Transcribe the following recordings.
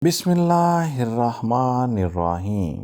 بسم اللہ الرحمن الرحیم۔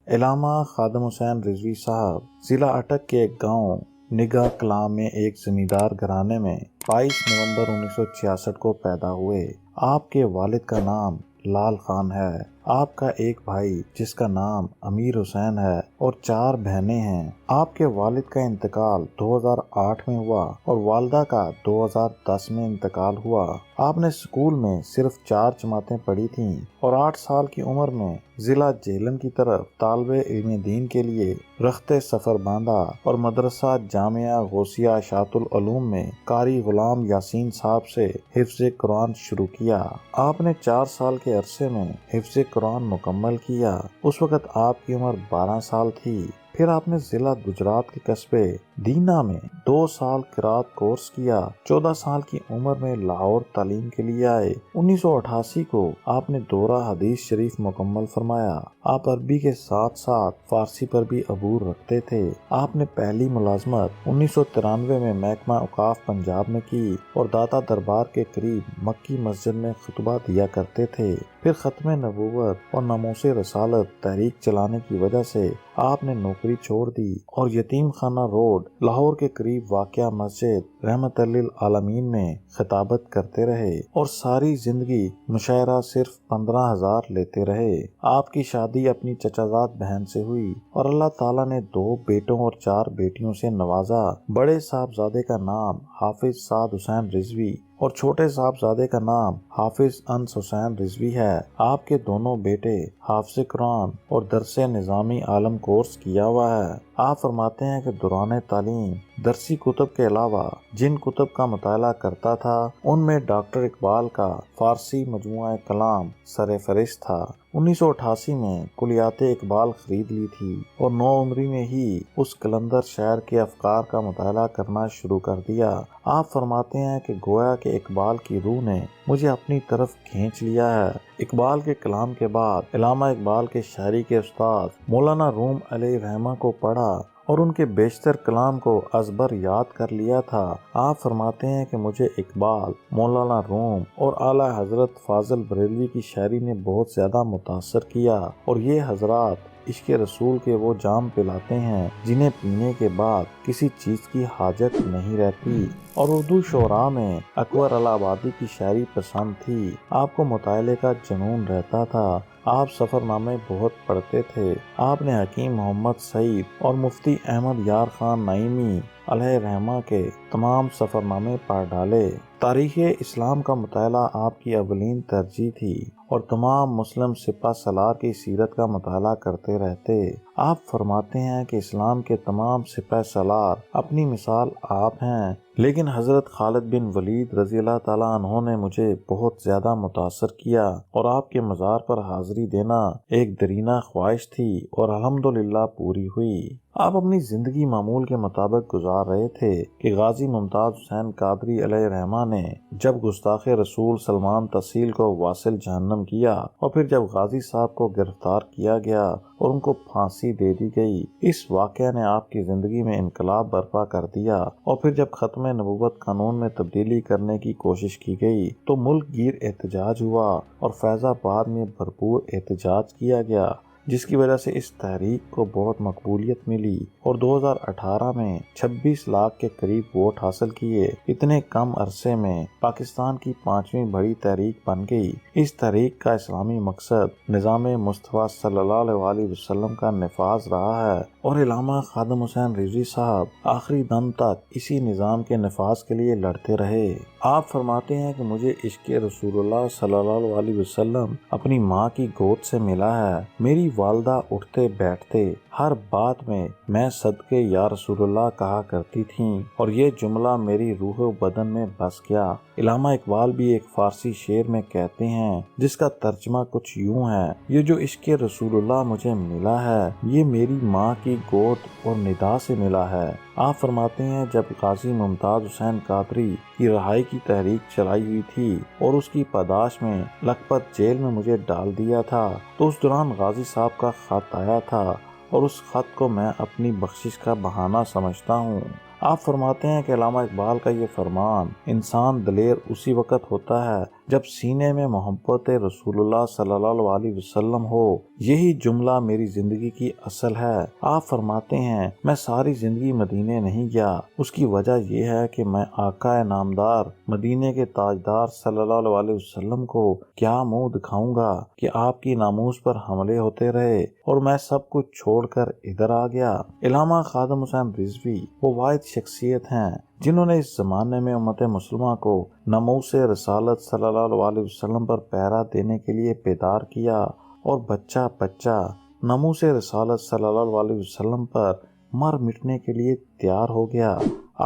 علامہ خادم حسین رضوی صاحب ضلع اٹک کے ایک گاؤں نگاہ کلاں میں ایک زمیندار گھرانے میں 22 نومبر 1966 کو پیدا ہوئے۔ آپ کے والد کا نام لال خان ہے۔ آپ کا ایک بھائی جس کا نام امیر حسین ہے اور 4 بہنیں ہیں۔ آپ کے والد کا انتقال 2008 میں ہوا اور والدہ کا 2010 میں انتقال ہوا۔ آپ نے اسکول میں صرف 4 جماعتیں پڑھی تھیں اور 8 سال کی عمر میں ضلع جہلم کی طرف طالب علم دین کے لیے رخت سفر باندھا اور مدرسہ جامعہ غوثیہ اشاعت العلوم میں قاری غلام یاسین صاحب سے حفظ قرآن شروع کیا۔ آپ نے 4 سال کے عرصے میں حفظ قرآن مکمل کیا۔ اس وقت آپ کی عمر 12 سال تھی۔ پھر آپ نے ضلع گجرات کے قصبے دینا میں 2 سال قرات کورس کیا۔ 14 سال کی عمر میں لاہور تعلیم کے لیے آئے۔ 1988 کو آپ نے دورہ حدیث شریف مکمل فرمایا۔ آپ عربی کے ساتھ ساتھ فارسی پر بھی عبور رکھتے تھے۔ آپ نے پہلی ملازمت 1993 میں محکمہ اوقاف پنجاب میں کی اور داتا دربار کے قریب مکی مسجد میں خطبہ دیا کرتے تھے۔ پھر ختم نبوت اور ناموس رسالت تحریک چلانے کی وجہ سے آپ نے نوکری چھوڑ دی اور یتیم خانہ روڈ لاہور کے قریب واقع مسجد رحمت للعالمین میں خطابت کرتے رہے اور ساری زندگی مشاعرہ صرف 15,000 لیتے رہے۔ آپ کی شادی اپنی چچازاد بہن سے ہوئی اور اللہ تعالیٰ نے 2 بیٹوں اور 4 بیٹیوں سے نوازا۔ بڑے صاحبزادے کا نام حافظ سعد حسین رضوی اور چھوٹے صاحبزادے کا نام حافظ انس حسین رضوی ہے۔ آپ کے دونوں بیٹے حافظ قرآن اور درس نظامی عالم کورس کیا ہوا ہے۔ آپ فرماتے ہیں کہ دوران تعلیم درسی کتب کے علاوہ جن کتب کا مطالعہ کرتا تھا ان میں ڈاکٹر اقبال کا فارسی مجموعہ کلام سر فہرست تھا۔ 1988 میں کلیات اقبال خرید لی تھی اور 9 عمری میں ہی اس کلندر شاعر کے افکار کا مطالعہ کرنا شروع کر دیا۔ آپ فرماتے ہیں کہ گویا کہ اقبال کی روح نے مجھے اپنی طرف کھینچ لیا ہے۔ اقبال کے کلام کے بعد علامہ اقبال کے شاعری کے استاد مولانا روم علیہ رحمہ کو پڑھا اور ان کے بیشتر کلام کو ازبر یاد کر لیا تھا۔ آپ فرماتے ہیں کہ مجھے اقبال، مولانا روم اور اعلیٰ حضرت فاضل بریلوی کی شاعری نے بہت زیادہ متاثر کیا اور یہ حضرات عشق رسول کے وہ جام پلاتے ہیں جنہیں پینے کے بعد کسی چیز کی حاجت نہیں رہتی۔ اور اردو شعراء میں اکبر الہٰبادی کی شاعری پسند تھی۔ آپ کو مطالعے کا جنون رہتا تھا۔ آپ سفر نامے بہت پڑھتے تھے۔ آپ نے حکیم محمد سعید اور مفتی احمد یار خان نعیمی علیہ رحمہ کے تمام سفر نامے پڑھ ڈالے۔ تاریخ اسلام کا مطالعہ آپ کی اولین ترجیح تھی اور تمام مسلم سپہ سالار کی سیرت کا مطالعہ کرتے رہتے۔ آپ فرماتے ہیں کہ اسلام کے تمام سپہ سالار اپنی مثال آپ ہیں، لیکن حضرت خالد بن ولید رضی اللہ تعالیٰ عنہ نے مجھے بہت زیادہ متاثر کیا اور آپ کے مزار پر حاضری دینا ایک درینہ خواہش تھی اور الحمدللہ پوری ہوئی۔ آپ اپنی زندگی معمول کے مطابق گزار رہے تھے کہ غازی ممتاز حسین قادری علیہ رحمہ نے جب گستاخ رسول سلمان تحصیل کو واصل جہنم کیا اور پھر جب غازی صاحب کو گرفتار کیا گیا اور ان کو پھانسی دے دی گئی، اس واقعہ نے آپ کی زندگی میں انقلاب برپا کر دیا۔ اور پھر جب ختم نبوت قانون میں تبدیلی کرنے کی کوشش کی گئی تو ملک گیر احتجاج ہوا اور فیض آباد میں بھرپور احتجاج کیا گیا، جس کی وجہ سے اس تحریک کو بہت مقبولیت ملی اور 2018 میں 26 لاکھ کے قریب ووٹ حاصل کیے۔ اتنے کم عرصے میں پاکستان کی 5ویں بڑی تحریک بن گئی۔ اس تحریک کا اسلامی مقصد نظام مصطفیٰ صلی اللہ علیہ وسلم کا نفاذ رہا ہے اور علامہ خادم حسین رضوی صاحب آخری دم تک اسی نظام کے نفاذ کے لیے لڑتے رہے۔ آپ فرماتے ہیں کہ مجھے عشق رسول اللہ صلی اللہ علیہ وسلم اپنی ماں کی گود سے ملا ہے۔ میری والدہ اٹھتے بیٹھتے ہر بات میں صدقے یا رسول اللہ کہا کرتی تھیں اور یہ جملہ میری روح و بدن میں بس گیا۔ علامہ اقبال بھی ایک فارسی شعر میں کہتے ہیں جس کا ترجمہ کچھ یوں ہے: یہ جو عشق رسول اللہ مجھے ملا ہے یہ میری ماں کی گود اور ندا سے ملا ہے۔ آپ فرماتے ہیں جب غازی ممتاز حسین قادری کی رہائی کی تحریک چلائی ہوئی تھی اور اس کی پاداش میں لکھپت جیل میں مجھے ڈال دیا تھا تو اس دوران غازی صاحب کا خط آیا تھا اور اس خط کو میں اپنی بخشش کا بہانہ سمجھتا ہوں۔ آپ فرماتے ہیں کہ علامہ اقبال کا یہ فرمان، انسان دلیر اسی وقت ہوتا ہے جب سینے میں محبت رسول اللہ صلی اللہ علیہ وسلم ہو، یہی جملہ میری زندگی کی اصل ہے۔ آپ فرماتے ہیں میں ساری زندگی مدینے نہیں گیا، اس کی وجہ یہ ہے کہ میں آقا نامدار مدینے کے تاجدار صلی اللہ علیہ وسلم کو کیا منہ دکھاؤں گا کہ آپ کی ناموس پر حملے ہوتے رہے اور میں سب کچھ چھوڑ کر ادھر آ گیا۔ علامہ خادم حسین رضوی وہ واحد شخصیت ہیں جنہوں نے اس زمانے میں امت مسلمہ کو ناموس رسالت صلی اللہ علیہ وسلم پر پہرا دینے کے لیے بیدار کیا، اور بچہ بچہ ناموس رسالت صلی اللہ علیہ وسلم پر مر مٹنے کے لیے تیار ہو گیا۔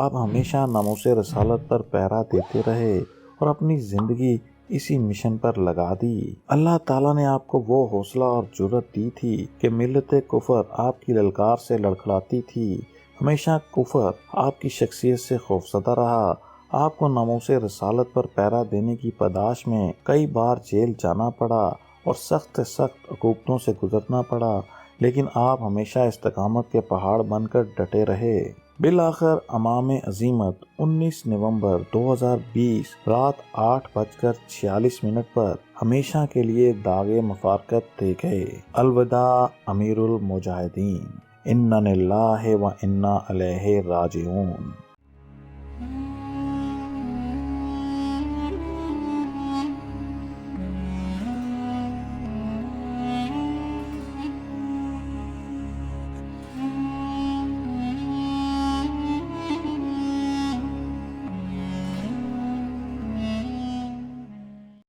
آپ ہمیشہ ناموس رسالت پر پہرا دیتے رہے اور اپنی زندگی اسی مشن پر لگا دی۔ اللہ تعالیٰ نے آپ کو وہ حوصلہ اور جرأت دی تھی کہ ملت کفر آپ کی للکار سے لڑکھڑاتی تھی۔ ہمیشہ کفر آپ کی شخصیت سے خوفزدہ رہا۔ آپ کو ناموس رسالت پر پہرا دینے کی پاداش میں کئی بار جیل جانا پڑا اور سخت عقوبتوں سے گزرنا پڑا، لیکن آپ ہمیشہ استقامت کے پہاڑ بن کر ڈٹے رہے۔ بالآخر امام عزیمت 19 نومبر 2020 رات 8:46 پر ہمیشہ کے لیے داغ مفارقت دے گئے۔ الوداع امیر المجاہدین، انا للہ و انا الیہ راجعون۔